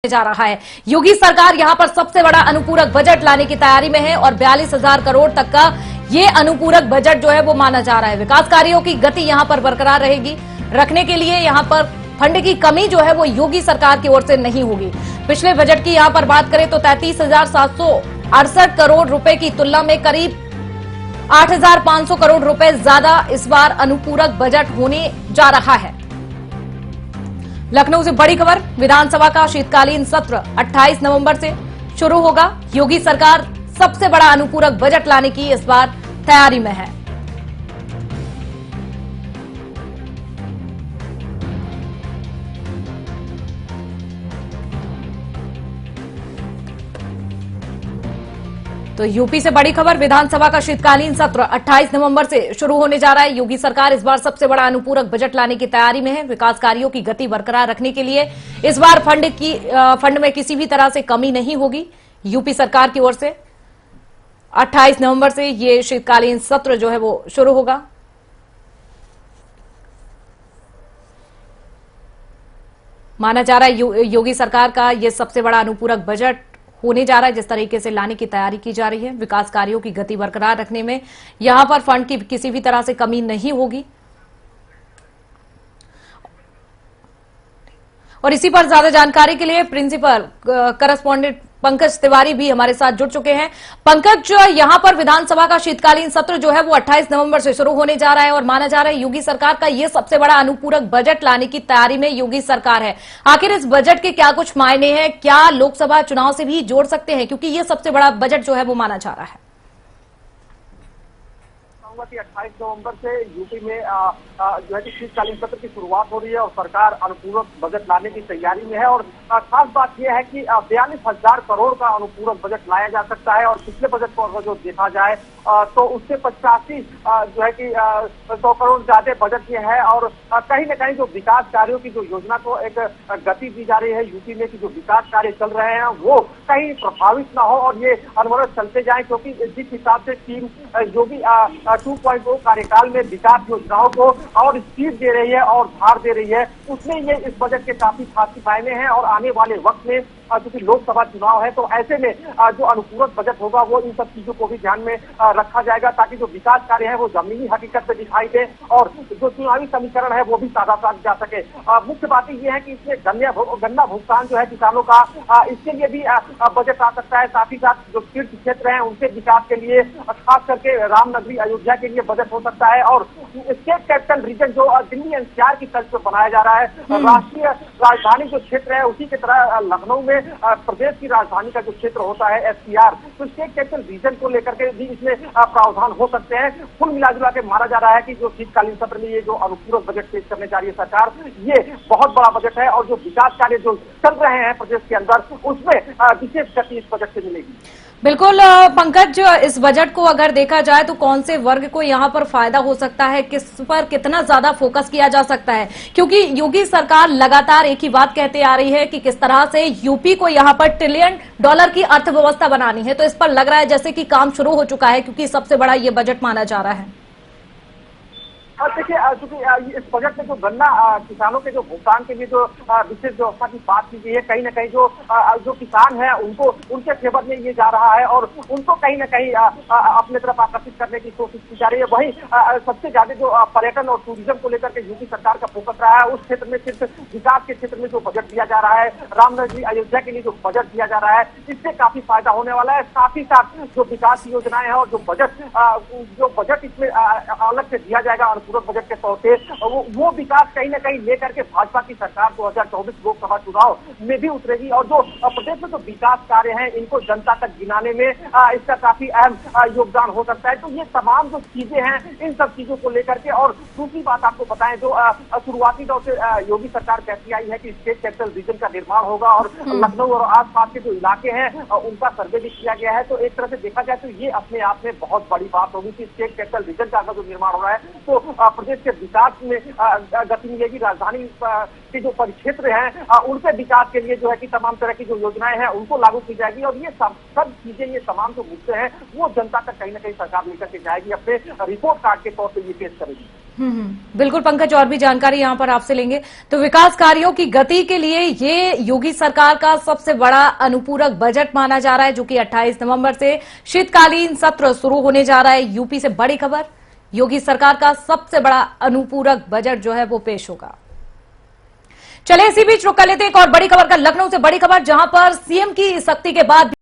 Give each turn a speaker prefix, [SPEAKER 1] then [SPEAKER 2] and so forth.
[SPEAKER 1] जा रहा है। योगी सरकार यहां पर सबसे बड़ा अनुपूरक बजट लाने की तैयारी में है और 42,000 करोड़ तक का ये अनुपूरक बजट जो है वो माना जा रहा है। विकास कार्यों की गति यहां पर बरकरार रहेगी। रखने के लिए यहां पर फंड की कमी जो है वो योगी सरकार की ओर से नहीं होगी। पिछले बजट की यहां पर बात करें तो 33,768 करोड़ रुपए की तुलना में करीब 8,500 करोड़ रुपए ज्यादा इस बार अनुपूरक बजट होने जा रहा है। लखनऊ से बड़ी खबर, विधानसभा का शीतकालीन सत्र 28 नवंबर से शुरू होगा। योगी सरकार सबसे बड़ा अनुपूरक बजट लाने की इस बार तैयारी में है। तो यूपी से बड़ी खबर, विधानसभा का शीतकालीन सत्र 28 नवंबर से शुरू होने जा रहा है। योगी सरकार इस बार सबसे बड़ा अनुपूरक बजट लाने की तैयारी में है। विकास कार्यों की गति बरकरार रखने के लिए इस बार फंड में किसी भी तरह से कमी नहीं होगी। यूपी सरकार की ओर से 28 नवंबर से ये शीतकालीन सत्र जो है वो शुरू होगा। माना जा रहा है योगी सरकार का ये सबसे बड़ा अनुपूरक बजट होने जा रहा है। जिस तरीके से लाने की तैयारी की जा रही है, विकास कार्यों की गति बरकरार रखने में यहां पर फंड की किसी भी तरह से कमी नहीं होगी। और इसी पर ज्यादा जानकारी के लिए प्रिंसिपल करस्पॉन्डेंट पंकज तिवारी भी हमारे साथ जुड़ चुके हैं। पंकज, यहां पर विधानसभा का शीतकालीन सत्र जो है वो 28 नवंबर से शुरू होने जा रहा है और माना जा रहा है योगी सरकार का ये सबसे बड़ा अनुपूरक बजट लाने की तैयारी में योगी सरकार है। आखिर इस बजट के क्या कुछ मायने हैं, क्या लोकसभा चुनाव से भी जोड़ सकते हैं, क्योंकि ये सबसे बड़ा बजट जो है वो माना जा रहा है।
[SPEAKER 2] 28 नवंबर से यूपी में जो है कि शीतकालीन सत्र की शुरुआत हो रही है और सरकार अनुपूरक बजट लाने की तैयारी में है। और खास बात यह है कि 42,000 करोड़ का अनुपूरक बजट लाया जा सकता है। और पिछले बजट को अगर जो देखा जाए तो उससे 85 जो है कि 100 करोड़ ज्यादा बजट ये है। और कहीं न कहीं जो विकास कार्यों की जो योजना को एक गति दी जा रही है यूपी में कि जो विकास कार्य चल रहे हैं वो कहीं प्रभावित ना हो और ये अनवरत चलते जाए, क्योंकि जिस हिसाब से टीम योगी 2.0 कार्यकाल में विकास योजनाओं को और स्पीड दे रही है और भार दे रही है, उसमें ये इस बजट के काफी खासी मायने हैं। और आने वाले वक्त में क्योंकि लोकसभा चुनाव है तो ऐसे में जो अनुपूरक बजट होगा वो इन सब चीजों को भी ध्यान में रखा जाएगा, ताकि जो विकास कार्य है वो जमीनी हकीकत पे दिखाई दे और जो चुनावी समीकरण है वो भी साधा जा सके। मुख्य बात ये है कि इसमें गन्ना भुगतान जो है किसानों का, इसके लिए भी बजट आ सकता है। साथ ही साथ जो तीर्थ क्षेत्र है उनके विकास के लिए, खास करके रामनगरी अयोध्या के लिए बजट हो सकता है। और स्टेट कैपिटल रीजन जो दिल्ली एनसीआर की तर्ज पर बनाया जा रहा है, राष्ट्रीय राजधानी जो क्षेत्र है उसी की तरह लखनऊ में प्रदेश की राजधानी का जो क्षेत्र होता है एससीआर, तो स्टेट कैपिटल रीजन को लेकर के भी इसमें प्रावधान हो सकते हैं। कुल मिलाजुला के माना जा रहा है कि जो शीतकालीन सत्र में ये जो अनुपूरक बजट पेश करने जा रही है सरकार, ये बहुत बड़ा बजट है और जो विकास कार्य जो चल रहे हैं प्रदेश के अंदर उसमें विशेष गति इस बजट से मिलेगी।
[SPEAKER 1] बिल्कुल पंकज, इस बजट को अगर देखा जाए तो कौन से वर्ग को यहाँ पर फायदा हो सकता है, किस पर कितना ज्यादा फोकस किया जा सकता है, क्योंकि योगी सरकार लगातार एक ही बात कहते आ रही है कि किस तरह से यूपी को यहाँ पर $1 ट्रिलियन की अर्थव्यवस्था बनानी है। तो इस पर लग रहा है जैसे कि काम शुरू हो चुका है, क्योंकि सबसे बड़ा ये बजट माना जा रहा है।
[SPEAKER 2] देखिए, चूंकि इस बजट में जो गन्ना किसानों के जो भुगतान के लिए जो विशेष व्यवस्था की बात की गई है, कहीं न कहीं जो किसान है उनको उनके फेवर में ये जा रहा है और उनको कहीं न कहीं अपने तरफ आकर्षित करने की कोशिश की जा रही है। वहीं सबसे ज्यादा जो पर्यटन और टूरिज्म को लेकर के यूपी सरकार का फोकस रहा है, उस क्षेत्र में सिर्फ विकास के क्षेत्र में जो बजट दिया जा रहा है, रामनगरी अयोध्या के लिए जो बजट दिया जा रहा है, इससे काफी फायदा होने वाला है। साथ ही साथ जो विकास की योजनाएं हैं और जो बजट इसमें अलग से दिया जाएगा पूरक बजट के तौर पे, वो विकास कहीं न कहीं लेकर के भाजपा की सरकार 2024 लोकसभा चुनाव में भी उतरेगी। और जो प्रदेश में जो विकास कार्य हैं इनको जनता तक गिनाने में इसका काफी अहम योगदान हो सकता है। तो ये तमाम जो चीजें हैं इन सब चीजों को लेकर के, और दूसरी बात आपको बताएं, जो शुरुआती दौर से योगी सरकार कहती आई है कि स्टेट कैपिटल रीजन का निर्माण होगा और लखनऊ और आसपास के जो इलाके हैं उनका सर्वे भी किया गया है। तो एक तरह से देखा जाए तो ये अपने आप में बहुत बड़ी बात होगी कि स्टेट कैपिटल रीजन का अगर जो निर्माण हो रहा है तो प्रदेश के विकास में गति मिलेगी। राजधानी के जो परिक्षेत्र हैं उनके विकास के लिए जो है कि तमाम तरह की जो योजनाएं हैं उनको लागू की जाएगी और ये सब चीजें, ये तमाम जो मुद्दे हैं वो जनता तक कहीं ना कहीं सरकार लेकर के जाएगी, अपने रिपोर्ट कार्ड के तौर पर ये पेश करेगी।
[SPEAKER 1] बिल्कुल पंकज, और भी जानकारी यहां पर आपसे लेंगे। तो विकास कार्यों की गति के लिए ये योगी सरकार का सबसे बड़ा अनुपूरक बजट माना जा रहा है, जो कि 28 नवंबर से शीतकालीन सत्र शुरू होने जा रहा है। यूपी से बड़ी खबर, योगी सरकार का सबसे बड़ा अनुपूरक बजट जो है वो पेश होगा। चले इसी बीच रुक कर लेते एक और बड़ी खबर का, लखनऊ से बड़ी खबर, जहां पर सीएम की सख्ती के बाद